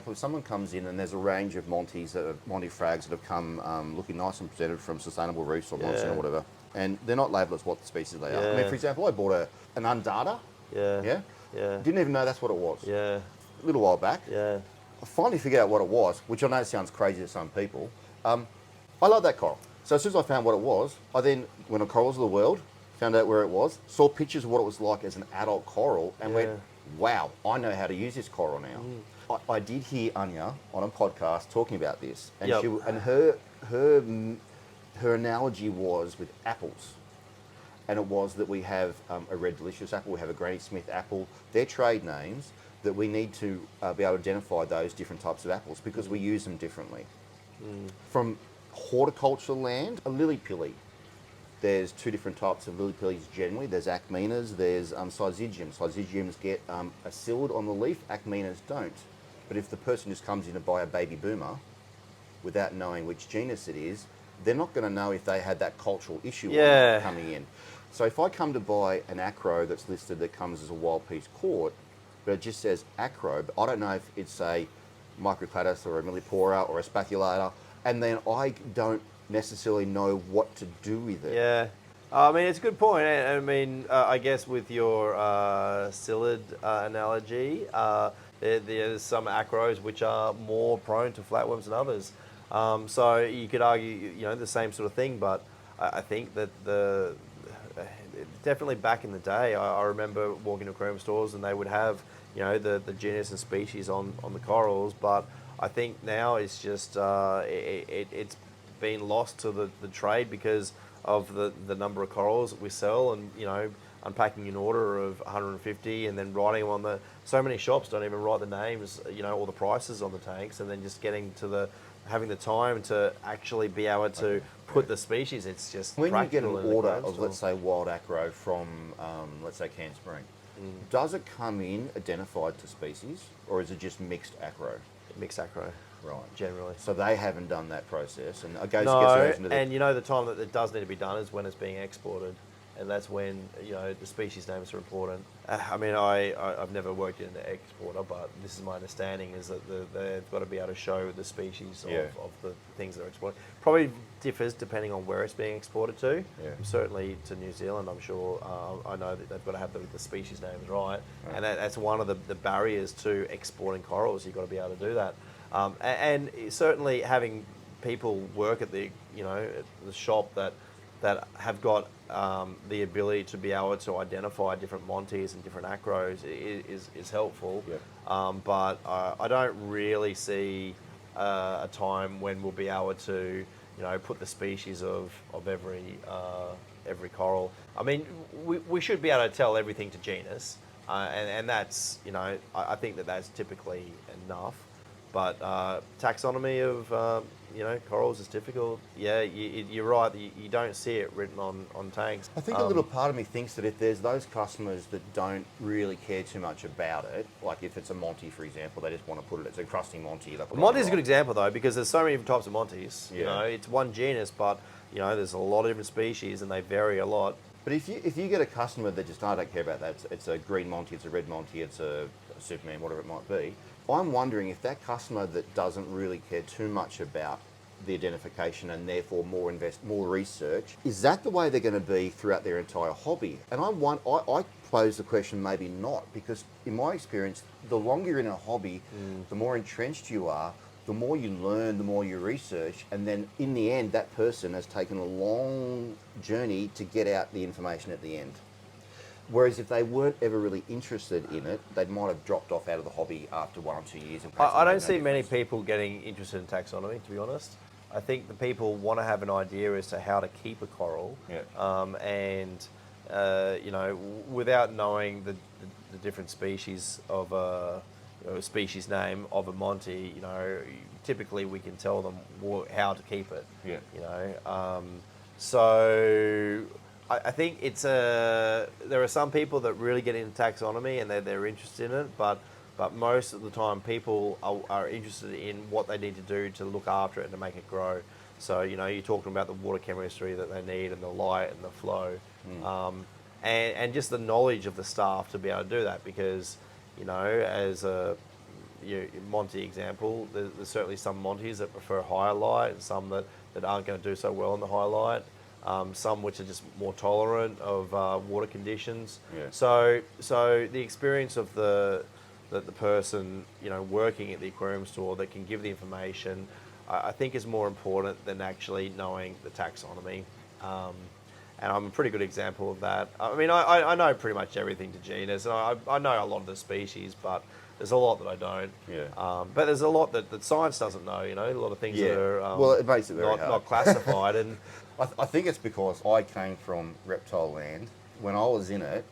example, if someone comes in and there's a range of Monty frags that have come looking nice and presented from Sustainable Reefs or Monson or whatever, and they're not labelled as what the species they are. I mean, for example, I bought an undata. Yeah. Didn't even know that's what it was. Yeah. A little while back. Yeah. I finally figured out what it was, which I know sounds crazy to some people. I love that coral. So as soon as I found what it was, I then went on Corals of the World, found out where it was, saw pictures of what it was like as an adult coral, and went, wow, I know how to use this coral now. I did hear Anya on a podcast talking about this, and her analogy was with apples. And it was that we have a Red Delicious apple, we have a Granny Smith apple. They're trade names that we need to be able to identify those different types of apples because we use them differently. From horticultural land, a lily pilly. There's two different types of lily pillies generally. There's acminas, there's syzygiums. Syzygiums get a psyllid on the leaf, acminas don't. But if the person just comes in to buy a baby boomer without knowing which genus it is, they're not going to know if they had that cultural issue coming in. So if I come to buy an acro that's listed that comes as a wild piece caught, but it just says acro, but I don't know if it's a microcladus or a millipora or a spatulata, and then I don't necessarily know what to do with it. Yeah. I mean, it's a good point. I mean, I guess with your psyllid analogy, there's some acros which are more prone to flatworms than others. So you could argue, the same sort of thing, but I think that definitely back in the day, I remember walking to aquarium stores and they would have, the genus and species on the corals, but I think now it's just, it's been lost to the trade because of the number of corals that we sell and, unpacking an order of 150 and then writing them on so many shops don't even write the names, or the prices on the tanks, and then just getting to having the time to actually be able to put the species. It's just when you get an order of, let's say, wild acro from, let's say, Can Spring, does it come in identified to species, or is it just mixed acro? Mixed acro, right? Generally. So they haven't done that process, and it goes. And the time that it does need to be done is when it's being exported. And that's when, the species names are important. I mean, I've never worked in an exporter, but this is my understanding, is that they've got to be able to show the species of the things that are exported. Probably differs depending on where it's being exported to. Yeah. Certainly to New Zealand, I'm sure. I know that they've got to have the species names right. And that's one of the barriers to exporting corals. You've got to be able to do that. And certainly having people work at the shop that have got the ability to be able to identify different Montes and different acros is helpful. Yep. But I don't really see a time when we'll be able to put the species of every coral. I mean, we should be able to tell everything to genus, and that's I think that's typically enough. But taxonomy of corals is difficult. Yeah, you're right. You don't see it written on tanks. I think a little part of me thinks that if there's those customers that don't really care too much about it, like if it's a Monty, for example, they just want to put it as a crusty Monty. Monty's a good example though, because there's so many different types of Monties. Yeah. It's one genus, but there's a lot of different species and they vary a lot. But if you get a customer that just, I don't care about that, it's a green Monty, it's a red Monty, it's a Superman, whatever it might be, I'm wondering if that customer that doesn't really care too much about the identification and therefore more research, is that the way they're going to be throughout their entire hobby? And I pose the question, maybe not, because in my experience, the longer you're in a hobby, the more entrenched you are, the more you learn, the more you research, and then in the end, that person has taken a long journey to get out the information at the end. Whereas if they weren't ever really interested in it, they might have dropped off out of the hobby after 1 or 2 years. I don't see many people getting interested in taxonomy, to be honest. I think the people want to have an idea as to how to keep a coral, without knowing the different species of a species name of a Monty. Typically we can tell them how to keep it. Yeah. So I think it's there are some people that really get into taxonomy and they're interested in it, but most of the time people are interested in what they need to do to look after it and to make it grow. So, you're talking about the water chemistry that they need and the light and the flow, and just the knowledge of the staff to be able to do that, because, as Monty example, there's certainly some Monties that prefer higher light, and some that aren't going to do so well in the high light. Some which are just more tolerant of water conditions. Yeah. So the experience of the person working at the aquarium store that can give the information, I think is more important than actually knowing the taxonomy. And I'm a pretty good example of that. I mean, I know pretty much everything to genus, and I know a lot of the species, but there's a lot that I don't. Yeah. But there's a lot that science doesn't know, a lot of things Yeah. that are Well, it makes it very hard. not classified. And I think it's because I came from reptile land. When I was in it,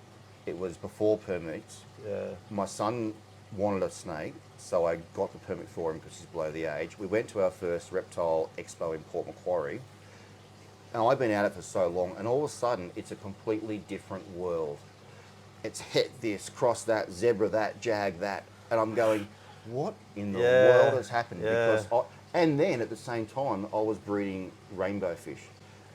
it was before permits. yeah, My son wanted a snake, so I got the permit for him because he's below the age. We went to our first reptile expo in Port Macquarie, and I've been at it for so long, and all of a sudden, it's a completely different world. It's het this, cross that, zebra that, jag that, and I'm going, what in the world has happened? Yeah. And then at the same time, I was breeding rainbow fish.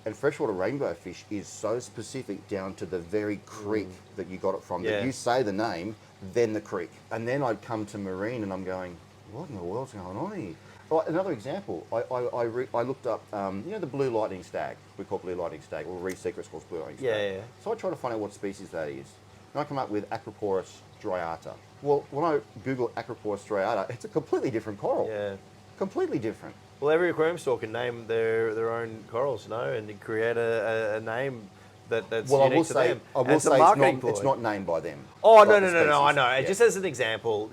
And freshwater rainbow fish is so specific down to the very creek that you got it from. Yeah. That you say the name, then the creek. And then I'd come to marine and I'm going, what in the world's going on here? Well, another example, I looked up, the blue lightning stag. We call it blue lightning stag, or Reef Secrets calls blue lightning stag. Yeah. So I try to find out what species that is. And I come up with Acroporus striata. Well, when I Google Acroporus striata, it's a completely different coral. yeah. Completely different. Well, every aquarium store can name their own corals, and create a name that's Well, unique to them. I And will it's a say marketing it's ploy. not named by them. Oh, like no, the I species. know. Yeah. Just as an example,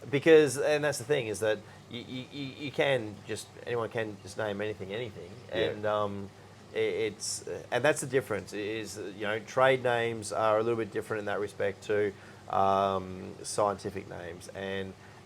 because, and that's the thing, is that you can anyone can just name anything, Yeah. and and that's the difference. Is trade names are a little bit different in that respect to scientific names,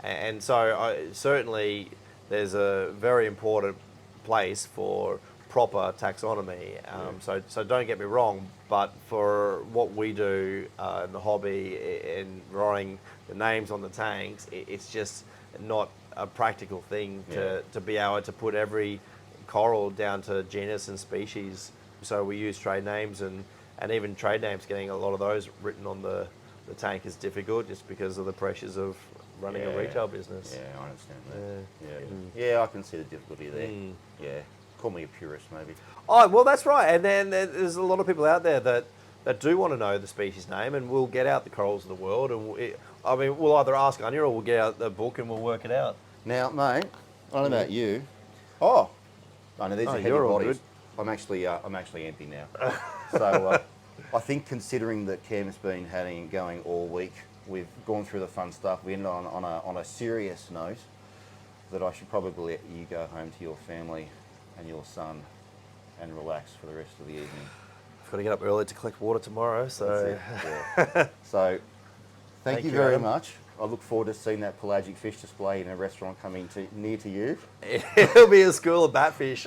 and so certainly there's a very important place for proper taxonomy. So don't get me wrong, but for what we do in the hobby in writing the names on the tanks, it's just not a practical thing to be able to put every coral down to genus and species. So we use trade names, and even trade names, getting a lot of those written on the tank is difficult just because of the pressures of running a retail business. Yeah, I understand that. Yeah, I can see the difficulty there. Yeah, call me a purist, maybe. Oh, well, that's right. And then there's a lot of people out there that do want to know the species name, and we'll get out the corals of the world, and we'll either ask Anya or we'll get out the book and we'll work it out. Now, mate, I don't know about you. Oh, I know these are heavy you're all bodies. I'm actually empty now. So I think, considering that Cam's been going all week, we've gone through the fun stuff. We ended on a serious note, that I should probably let you go home to your family and your son and relax for the rest of the evening. I've got to get up early to collect water tomorrow, so That's it, yeah. So, thank you very Adam. much. I look forward to seeing that pelagic fish display in a restaurant coming near to you. it'll be a school of batfish.